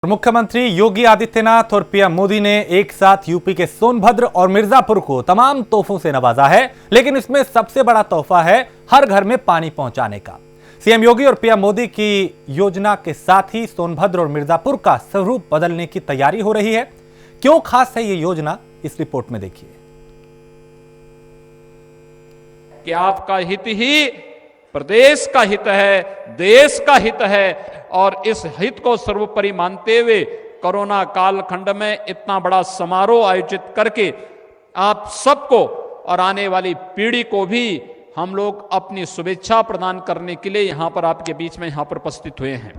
मुख्यमंत्री योगी आदित्यनाथ और पीएम मोदी ने एक साथ यूपी के सोनभद्र और मिर्जापुर को तमाम तोहफों से नवाजा है, लेकिन इसमें सबसे बड़ा तोहफा है हर घर में पानी पहुंचाने का। सीएम योगी और पीएम मोदी की योजना के साथ ही सोनभद्र और मिर्जापुर का स्वरूप बदलने की तैयारी हो रही है। क्यों खास है ये योजना, इस रिपोर्ट में देखिए। कि आपका हित ही प्रदेश का हित है, देश का हित है, और इस हित को सर्वोपरि मानते हुए कोरोना कालखंड में इतना बड़ा समारोह आयोजित करके आप सबको और आने वाली पीढ़ी को भी हम लोग अपनी शुभेच्छा प्रदान करने के लिए यहां पर आपके बीच में यहां पर उपस्थित हुए हैं।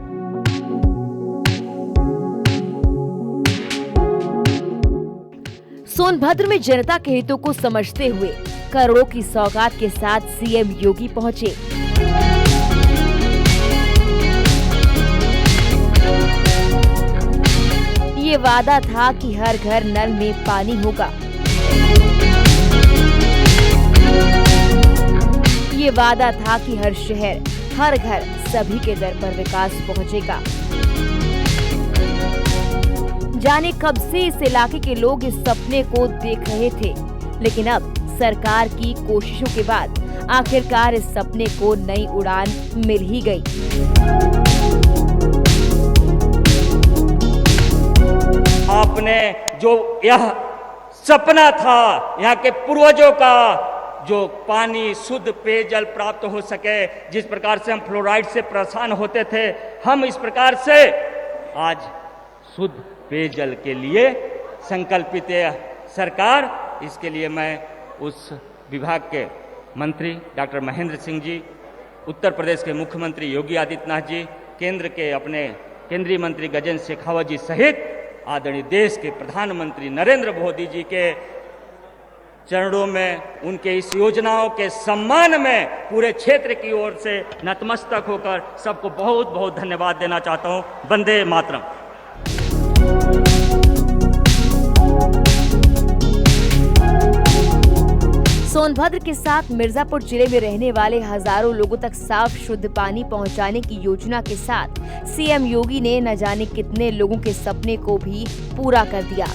सोनभद्र में जनता के हितों को समझते हुए करोड़ों की सौगात के साथ सीएम योगी पहुंचे। ये वादा था कि हर घर नल में पानी होगा। ये वादा था कि हर शहर, हर घर, सभी के दर पर विकास पहुंचेगा। जाने कब से इस इलाके के लोग इस सपने को देख रहे थे, लेकिन अब सरकार की कोशिशों के बाद आखिरकार इस सपने को नई उड़ान मिल ही गई। आपने जो यह सपना था यहाँ के पूर्वजों का, जो पानी शुद्ध पेयजल प्राप्त हो सके, जिस प्रकार से हम फ्लोराइड से परेशान होते थे, हम इस प्रकार से आज शुद्ध पेयजल के लिए संकल्पित है सरकार। इसके लिए मैं उस विभाग के मंत्री डॉक्टर महेंद्र सिंह जी, उत्तर प्रदेश के मुख्यमंत्री योगी आदित्यनाथ जी, केंद्र के अपने केंद्रीय मंत्री गजेंद्र शेखावत जी सहित आदरणीय देश के प्रधानमंत्री नरेंद्र मोदी जी के चरणों में, उनके इस योजनाओं के सम्मान में पूरे क्षेत्र की ओर से नतमस्तक होकर सबको बहुत बहुत धन्यवाद देना चाहता हूं। वंदे मातरम। सोनभद्र के साथ मिर्जापुर जिले में रहने वाले हजारों लोगों तक साफ शुद्ध पानी पहुंचाने की योजना के साथ सीएम योगी ने न जाने कितने लोगों के सपने को भी पूरा कर दिया।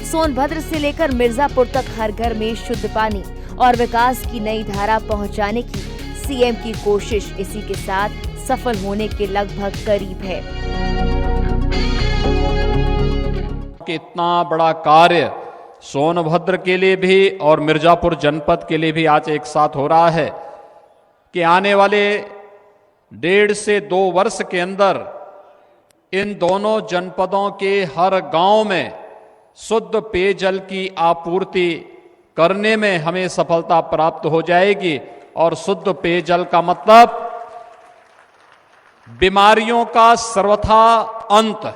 सोनभद्र से लेकर मिर्जापुर तक हर घर में शुद्ध पानी और विकास की नई धारा पहुंचाने की सीएम की कोशिश इसी के साथ सफल होने के लगभग करीब है। इतना बड़ा कार्य सोनभद्र के लिए भी और मिर्जापुर जनपद के लिए भी आज एक साथ हो रहा है कि आने वाले 1.5 से 2 वर्ष के अंदर इन दोनों जनपदों के हर गांव में शुद्ध पेयजल की आपूर्ति करने में हमें सफलता प्राप्त हो जाएगी। और शुद्ध पेयजल का मतलब बीमारियों का सर्वथा अंत,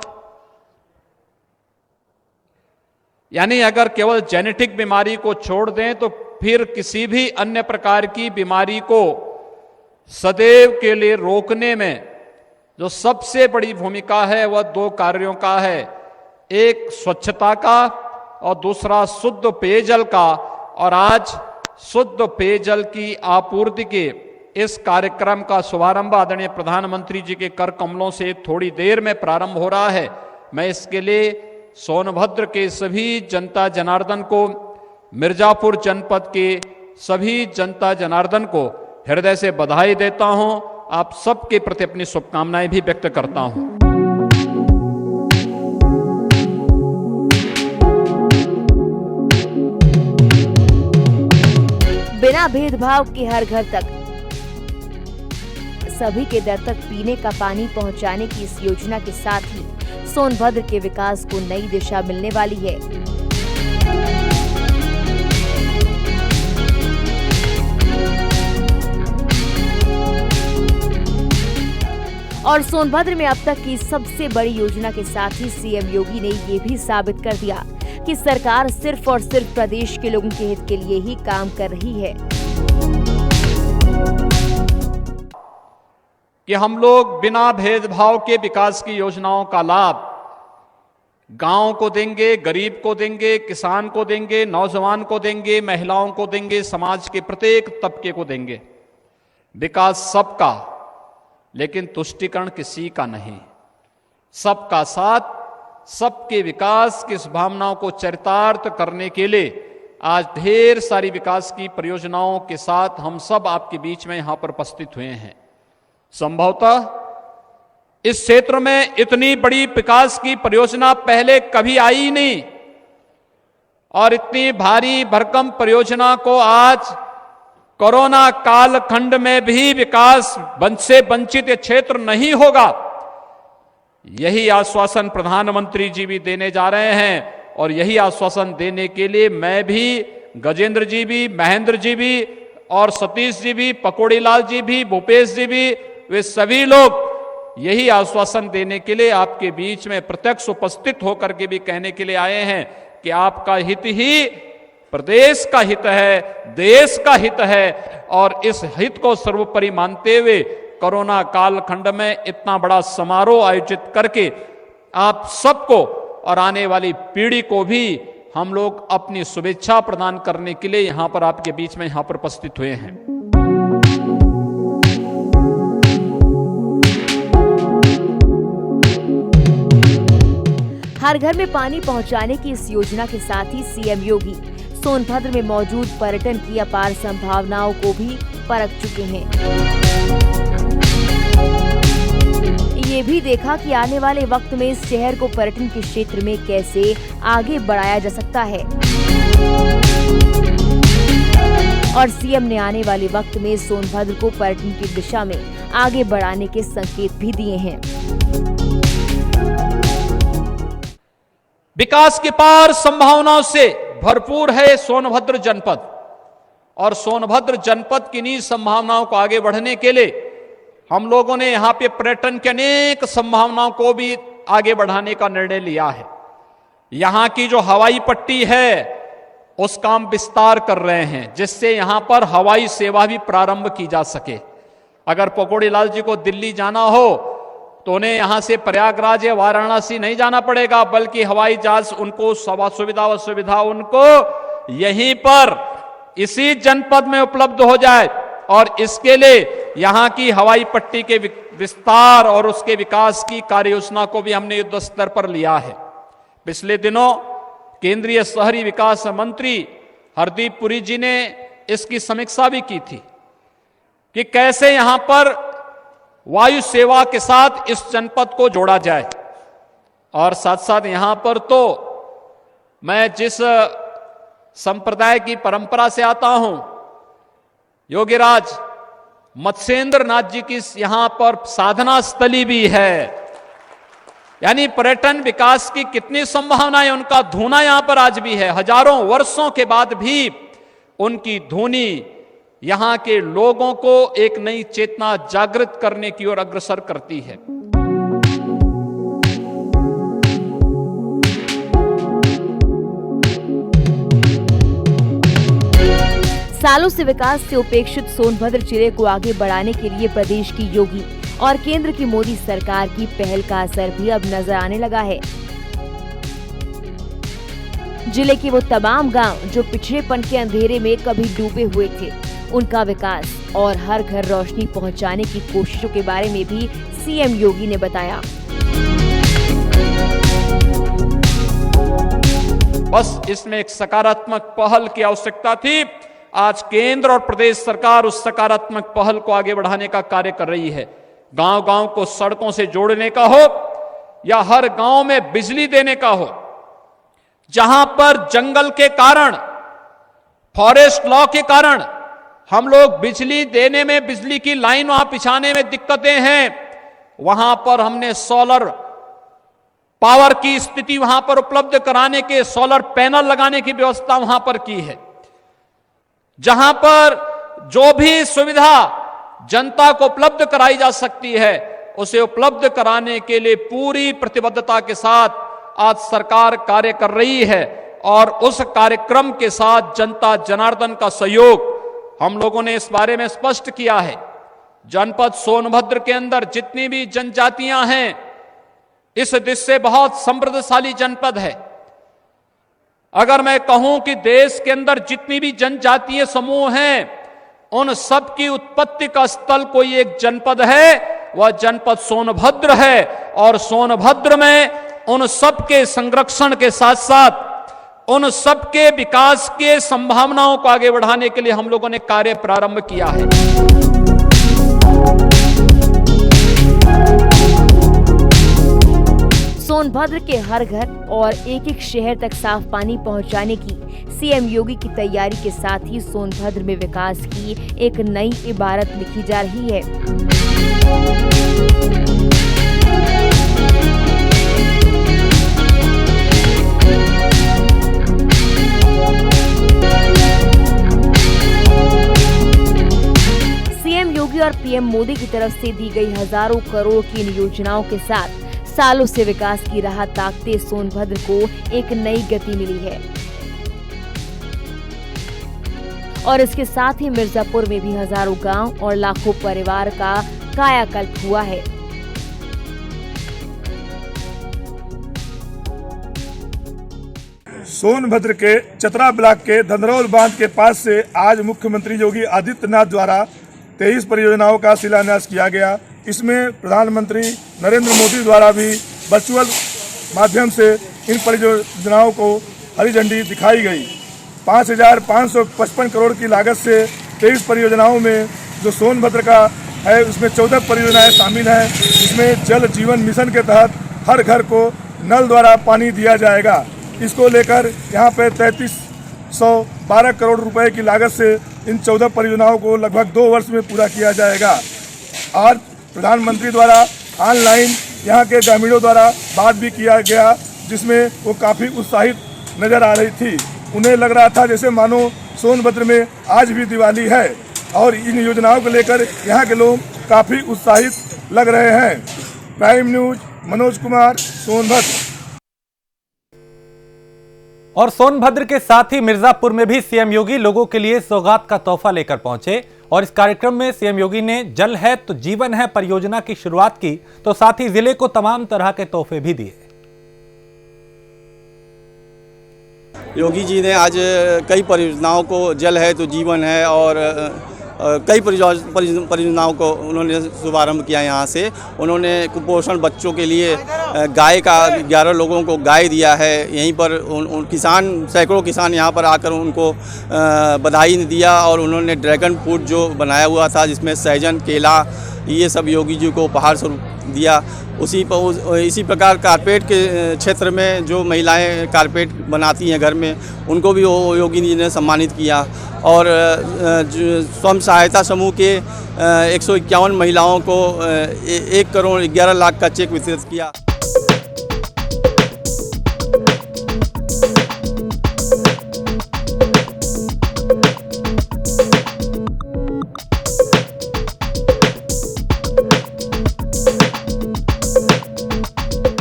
यानी अगर केवल जेनेटिक बीमारी को छोड़ दें तो फिर किसी भी अन्य प्रकार की बीमारी को सदैव के लिए रोकने में जो सबसे बड़ी भूमिका है वह 2 कार्यों का है, एक स्वच्छता का और दूसरा शुद्ध पेयजल का। और आज शुद्ध पेयजल की आपूर्ति के इस कार्यक्रम का शुभारंभ आदरणीय प्रधानमंत्री जी के कर कमलों से थोड़ी देर में प्रारंभ हो रहा है। मैं इसके लिए सोनभद्र के सभी जनता जनार्दन को, मिर्जापुर जनपद के सभी जनता जनार्दन को हृदय से बधाई देता हूं। आप सबके प्रति अपनी शुभकामनाएं भी व्यक्त करता हूं। बिना भेदभाव के हर घर तक, सभी के दर तक पीने का पानी पहुंचाने की इस योजना के साथ ही सोनभद्र के विकास को नई दिशा मिलने वाली है। और सोनभद्र में अब तक की सबसे बड़ी योजना के साथ ही सीएम योगी ने ये भी साबित कर दिया कि सरकार सिर्फ और सिर्फ प्रदेश के लोगों के हित के लिए ही काम कर रही है। कि हम लोग बिना भेदभाव के विकास की योजनाओं का लाभ गांव को देंगे, गरीब को देंगे, किसान को देंगे, नौजवान को देंगे, महिलाओं को देंगे, समाज के प्रत्येक तबके को देंगे। विकास सबका, लेकिन तुष्टीकरण किसी का नहीं। सबका साथ, सबके विकास की भावनाओं को चरितार्थ करने के लिए आज ढेर सारी विकास की परियोजनाओं के साथ हम सब आपके बीच में यहां पर उपस्थित हुए हैं। संभवतः इस क्षेत्र में इतनी बड़ी विकास की परियोजना पहले कभी आई ही नहीं, और इतनी भारी भरकम परियोजना को आज कोरोना कालखंड में भी विकास से वंचित ये क्षेत्र नहीं होगा, यही आश्वासन प्रधानमंत्री जी भी देने जा रहे हैं। और यही आश्वासन देने के लिए मैं भी, गजेंद्र जी भी, महेंद्र जी भी, और सतीश जी भी, पकौड़ी लाल जी भी, भूपेश जी भी, वे सभी लोग यही आश्वासन देने के लिए आपके बीच में प्रत्यक्ष उपस्थित होकर के भी कहने के लिए आए हैं कि आपका हित ही प्रदेश का हित है, देश का हित है, और इस हित को सर्वोपरि मानते हुए कोरोना कालखंड में इतना बड़ा समारोह आयोजित करके आप सबको और आने वाली पीढ़ी को भी हम लोग अपनी शुभेच्छा प्रदान करने के लिए यहां पर आपके बीच में यहां पर उपस्थित हुए हैं। हर घर में पानी पहुंचाने की इस योजना के साथ ही सीएम योगी सोनभद्र में मौजूद पर्यटन की अपार संभावनाओं को भी परख चुके हैं। ये भी देखा कि आने वाले वक्त में इस शहर को पर्यटन के क्षेत्र में कैसे आगे बढ़ाया जा सकता है, और सीएम ने आने वाले वक्त में सोनभद्र को पर्यटन की दिशा में आगे बढ़ाने के संकेत भी दिए हैं। विकास के पार संभावनाओं से भरपूर है सोनभद्र जनपद, और सोनभद्र जनपद की इन्हीं संभावनाओं को आगे बढ़ने के लिए हम लोगों ने यहां पे पर्यटन के अनेक संभावनाओं को भी आगे बढ़ाने का निर्णय लिया है। यहां की जो हवाई पट्टी है उसका हम विस्तार कर रहे हैं, जिससे यहां पर हवाई सेवा भी प्रारंभ की जा सके। अगर पकौड़ी लाल जी को दिल्ली जाना हो तो उन्हें यहां से प्रयागराज या वाराणसी नहीं जाना पड़ेगा, बल्कि हवाई जहाज उनको सुविधा उनको यहीं पर इसी जनपद में उपलब्ध हो जाए। और इसके लिए यहां की हवाई पट्टी के विस्तार और उसके विकास की कार्य योजना को भी हमने युद्ध स्तर पर लिया है। पिछले दिनों केंद्रीय शहरी विकास मंत्री हरदीप पुरी जी ने इसकी समीक्षा भी की थी कि कैसे यहां पर वायु सेवा के साथ इस जनपद को जोड़ा जाए। और साथ साथ यहां पर तो मैं जिस संप्रदाय की परंपरा से आता हूं, योगीराज मत्स्येंद्र नाथ जी की यहां पर साधना स्थली भी है। यानी पर्यटन विकास की कितनी संभावनाएं, उनका धूना यहां पर आज भी है। हजारों वर्षों के बाद भी उनकी धुनी यहां के लोगों को एक नई चेतना जागृत करने की ओर अग्रसर करती है। सालों से विकास से उपेक्षित सोनभद्र जिले को आगे बढ़ाने के लिए प्रदेश की योगी और केंद्र की मोदी सरकार की पहल का असर भी अब नजर आने लगा है। जिले के वो तमाम गांव जो पिछड़ेपन के अंधेरे में कभी डूबे हुए थे, उनका विकास और हर घर रोशनी पहुंचाने की कोशिशों के बारे में भी सीएम योगी ने बताया। बस इसमें एक सकारात्मक पहल की आवश्यकता थी। आज केंद्र और प्रदेश सरकार उस सकारात्मक पहल को आगे बढ़ाने का कार्य कर रही है। गांव-गांव को सड़कों से जोड़ने का हो या हर गांव में बिजली देने का हो, जहां पर जंगल के कारण, फॉरेस्ट लॉ के कारण हम लोग बिजली देने में, बिजली की लाइन वहां बिछाने में दिक्कतें हैं, वहां पर हमने सोलर पावर की स्थिति वहां पर उपलब्ध कराने के, सोलर पैनल लगाने की व्यवस्था वहां पर की है। जहां पर जो भी सुविधा जनता को उपलब्ध कराई जा सकती है, उसे उपलब्ध कराने के लिए पूरी प्रतिबद्धता के साथ आज सरकार कार्य कर रही है। और उस कार्यक्रम के साथ जनता जनार्दन का सहयोग हम लोगों ने इस बारे में स्पष्ट किया है। जनपद सोनभद्र के अंदर जितनी भी जनजातियां हैं, इस देश से बहुत समृद्धशाली जनपद है। अगर मैं कहूं कि देश के अंदर जितनी भी जनजातीय समूह हैं, उन सब की उत्पत्ति का स्थल कोई एक जनपद है, वह जनपद सोनभद्र है और सोनभद्र में उन सबके संरक्षण के साथ साथ उन सबके विकास के संभावनाओं को आगे बढ़ाने के लिए हम लोगों ने कार्य प्रारंभ किया है। सोनभद्र के हर घर और एक एक शहर तक साफ पानी पहुंचाने की सीएम योगी की तैयारी के साथ ही सोनभद्र में विकास की एक नई इबारत लिखी जा रही है। सीएम योगी और पीएम मोदी की तरफ से दी गई हजारों करोड़ की इन योजनाओं के साथ सालों से विकास की राह ताकते सोनभद्र को एक नई गति मिली है और इसके साथ ही मिर्जापुर में भी हजारों गांव और लाखों परिवार का कायाकल्प हुआ है। सोनभद्र के चतरा ब्लॉक के धंधरौल बांध के पास से आज मुख्यमंत्री योगी आदित्यनाथ द्वारा 23 परियोजनाओं का शिलान्यास किया गया। इसमें प्रधानमंत्री नरेंद्र मोदी द्वारा भी वर्चुअल माध्यम से इन परियोजनाओं को हरी झंडी दिखाई गई। 5,555 करोड़ की लागत से 23 परियोजनाओं में जो सोनभद्र का है उसमें 14 परियोजनाएं शामिल हैं। इसमें जल जीवन मिशन के तहत हर घर को नल द्वारा पानी दिया जाएगा। इसको लेकर यहाँ पे 3,312 करोड़ रुपए की लागत से इन 14 परियोजनाओं को लगभग 2 वर्ष में पूरा किया जाएगा। आज प्रधानमंत्री द्वारा ऑनलाइन यहाँ के ग्रामीणों द्वारा बात भी किया गया, जिसमें वो काफ़ी उत्साहित नजर आ रही थी। उन्हें लग रहा था जैसे मानो सोनभद्र में आज भी दिवाली है और इन योजनाओं को लेकर यहाँ के लोग काफ़ी उत्साहित लग रहे हैं। Prime news Manoj Kumar, Sonbhadra. और सोनभद्र के साथ ही मिर्जापुर में भी सीएम योगी लोगों के लिए सौगात का तोहफा लेकर पहुंचे और इस कार्यक्रम में सीएम योगी ने जल है तो जीवन है परियोजना की शुरुआत की, तो साथ ही जिले को तमाम तरह के तोहफे भी दिए। योगी जी ने आज कई परियोजनाओं को जल है तो जीवन है और कई परियोजनाओं को उन्होंने शुभारंभ किया। यहाँ से उन्होंने कुपोषण बच्चों के लिए गाय का 11 लोगों को गाय दिया है। यहीं पर उन किसान सैकड़ों किसान यहाँ पर आकर उनको बधाई दिया और उन्होंने ड्रैगन फ्रूट जो बनाया हुआ था जिसमें सहजन केला ये सब योगी जी को उपहार स्वरूप दिया। इसी प्रकार कारपेट के क्षेत्र में जो महिलाएं कारपेट बनाती हैं घर में उनको भी योगी जी ने सम्मानित किया और स्वयं सहायता समूह के 151 महिलाओं को 1 करोड़ 11 लाख का चेक वितरित किया।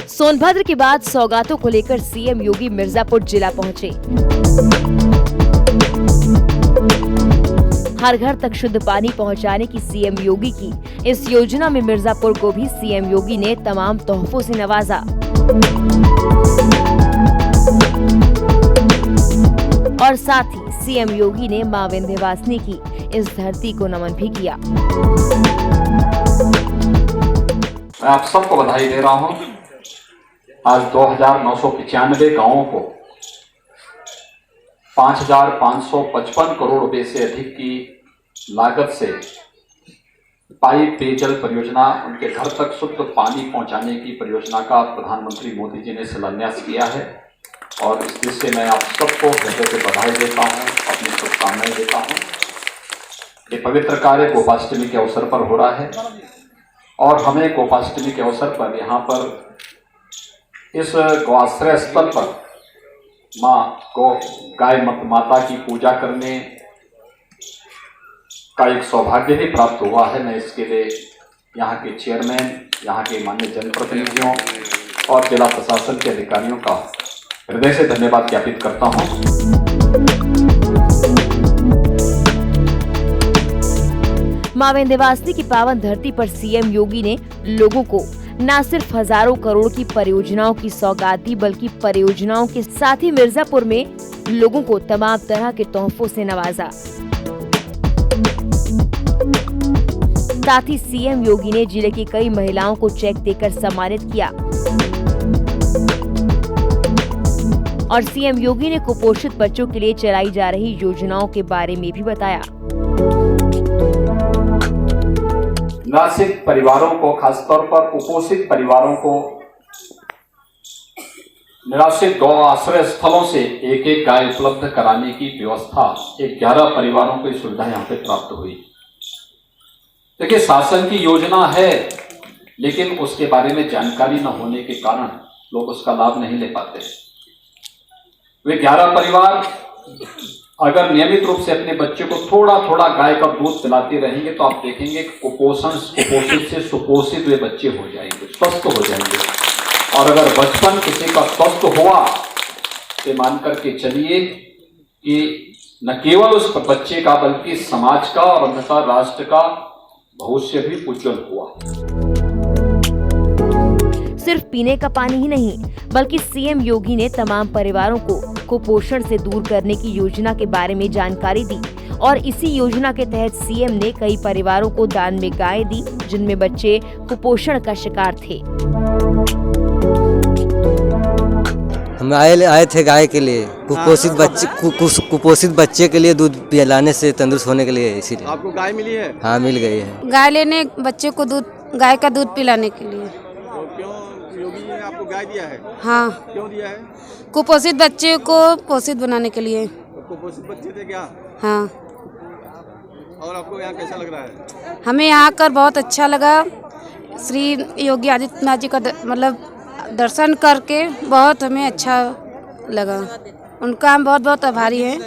सोनभद्र के बाद सौगातों को लेकर सीएम योगी मिर्जापुर जिला पहुंचे। हर घर तक शुद्ध पानी पहुंचाने की सीएम योगी की इस योजना में मिर्जापुर को भी सीएम योगी ने तमाम तोहफों से नवाजा और साथ ही सीएम योगी ने मां विंध्यवासिनी की इस धरती को नमन भी किया। मैं आप सबको बधाई दे रहा हूं। आज 2,995 गांवों को 5,555 करोड़ रुपए से अधिक की लागत से पाइप पेयजल परियोजना, उनके घर तक शुद्ध पानी पहुंचाने की परियोजना का प्रधानमंत्री मोदी जी ने शिलान्यास किया है और इस दृष्टि से मैं आप सबको हृदय से बधाई देता हूं, अपनी शुभकामनाएं देता हूं। ये पवित्र कार्य गोपाष्टमी के अवसर पर हो रहा है और हमें गोपाष्टमी के अवसर पर यहाँ पर इस गौआश्रय स्थल पर गाय माता की पूजा करने का एक सौभाग्य भी प्राप्त हुआ है। मैं इसके लिए यहाँ के चेयरमैन, यहाँ के माननीय जनप्रतिनिधियों और जिला प्रशासन के अधिकारियों का हृदय से धन्यवाद ज्ञापित करता हूँ। मां विंध्यवासिनी की पावन धरती पर सीएम योगी ने लोगों को न सिर्फ हजारों करोड़ की परियोजनाओं की सौगात दी, बल्कि परियोजनाओं के साथ ही मिर्जापुर में लोगों को तमाम तरह के तोहफों से नवाजा। साथ ही सीएम योगी ने जिले की कई महिलाओं को चेक देकर सम्मानित किया और सीएम योगी ने कुपोषित बच्चों के लिए चलाई जा रही योजनाओं के बारे में भी बताया। निराश्रित परिवारों को, खासतौर पर कुपोषित परिवारों को निराश्रित गौ आश्रय स्थलों से एक एक गाय उपलब्ध कराने की व्यवस्था 11 परिवारों को सुविधा यहाँ पे प्राप्त हुई। देखिए, शासन की योजना है, लेकिन उसके बारे में जानकारी न होने के कारण लोग उसका लाभ नहीं ले पाते। वे 11 परिवार अगर नियमित रूप से अपने बच्चे को थोड़ा थोड़ा गाय का दूध पिलाते रहेंगे तो आप देखेंगे कुपोषित से सुपोषित वे बच्चे हो जाएंगे, स्वस्थ हो जाएंगे। और अगर बचपन किसी का स्वस्थ हुआ तो मान करके चलिए कि न केवल उस बच्चे का बल्कि समाज का और अन्यथा राष्ट्र का भविष्य भी उज्जवल हुआ। सिर्फ पीने का पानी ही नहीं, बल्कि सीएम योगी ने तमाम परिवारों को कुपोषण से दूर करने की योजना के बारे में जानकारी दी और इसी योजना के तहत सीएम ने कई परिवारों को दान में गाय दी जिनमें बच्चे कुपोषण का शिकार थे। हम आए थे गाय के लिए, कुपोषित बच्चे के लिए दूध पिलाने से तंदुरुस्त होने के लिए, इसीलिए। आपको गाय मिली है? हाँ, मिल गई है। गाय लेने बच्चे को गाय का दूध पिलाने के लिए। तो क्यों योगी जी ने आपको गाय दिया है? हाँ। क्यों दिया है? कुपोषित बच्चे को पोषित बनाने के लिए। कुपोषित बच्चे थे क्या? हाँ। और आपको यहाँ कैसा लग रहा है? हमें यहाँ आकर बहुत अच्छा लगा। श्री योगी आदित्यनाथ जी का मतलब दर्शन करके बहुत हमें अच्छा लगा। उनका हम बहुत बहुत आभारी हैं।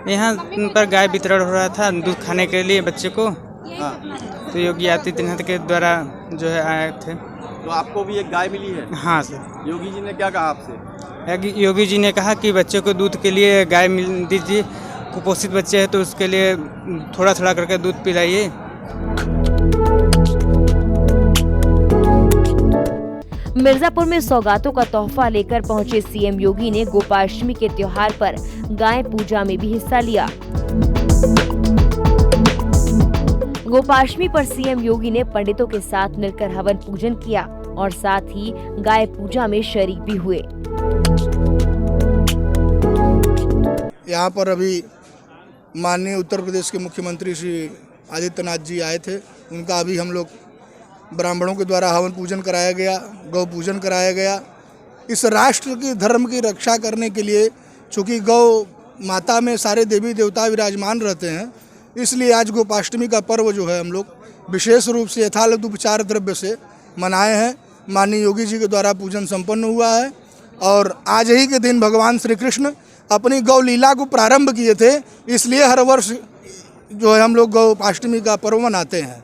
यहाँ पर गाय वितरण हो रहा था दूध खाने के लिए बच्चे को। तो योगी आदित्यनाथ के द्वारा जो है आए थे। तो आपको भी एक गाय मिली है? हाँ सर। योगी जी ने क्या कहा आपसे? योगी जी ने कहा कि बच्चे को दूध के लिए गाय मिल दीजिए, कुपोषित बच्चे हैं तो उसके लिए थोड़ा थोड़ा करके दूध पिलाइए। मिर्जापुर में सौगातों का तोहफा लेकर पहुंचे सीएम योगी ने गोपाष्टमी के त्योहार पर गाय पूजा में भी हिस्सा लिया। गोपाष्टमी पर सीएम योगी ने पंडितों के साथ मिलकर हवन पूजन किया और साथ ही गाय पूजा में शरीक भी हुए। यहाँ पर अभी माननीय उत्तर प्रदेश के मुख्यमंत्री श्री आदित्यनाथ जी आए थे। उनका अभी हम लोग ब्राह्मणों के द्वारा हवन पूजन कराया गया, गौ पूजन कराया गया। इस राष्ट्र की धर्म की रक्षा करने के लिए, चूँकि गौ माता में सारे देवी देवता विराजमान रहते हैं, इसलिए आज गोपाष्टमी का पर्व जो है हम लोग विशेष रूप से यथालघु उपचार द्रव्य से मनाए हैं। माननीय योगी जी के द्वारा पूजन संपन्न हुआ है और आज ही के दिन भगवान श्री कृष्ण अपनी गौ लीला को प्रारंभ किए थे, इसलिए हर वर्ष जो है हम लोग गोपाष्टमी का पर्व मनाते हैं।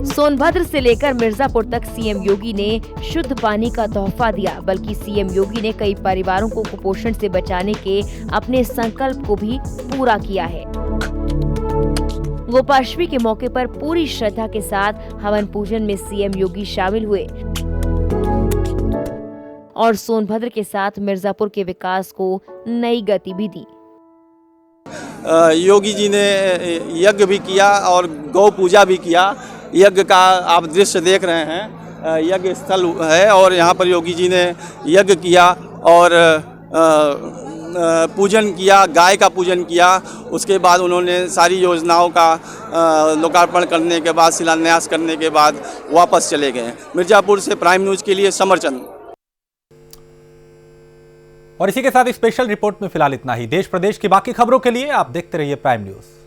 सोनभद्र से लेकर मिर्जापुर तक सीएम योगी ने शुद्ध पानी का तोहफा दिया, बल्कि सीएम योगी ने कई परिवारों को कुपोषण से बचाने के अपने संकल्प को भी पूरा किया है। गोपाष्टमी के मौके पर पूरी श्रद्धा के साथ हवन पूजन में सीएम योगी शामिल हुए और सोनभद्र के साथ मिर्जापुर के विकास को नई गति भी दी। योगी जी ने यज्ञ भी किया और गौ पूजा भी किया। यज्ञ का आप दृश्य देख रहे हैं, यज्ञ स्थल है और यहाँ पर योगी जी ने यज्ञ किया और पूजन किया, गाय का पूजन किया। उसके बाद उन्होंने सारी योजनाओं का लोकार्पण करने के बाद, शिलान्यास करने के बाद वापस चले गए। मिर्जापुर से प्राइम न्यूज़ के लिए समरचंद। और इसी के साथ स्पेशल रिपोर्ट में फिलहाल इतना ही। देश प्रदेश की बाकी खबरों के लिए आप देखते रहिए प्राइम न्यूज़।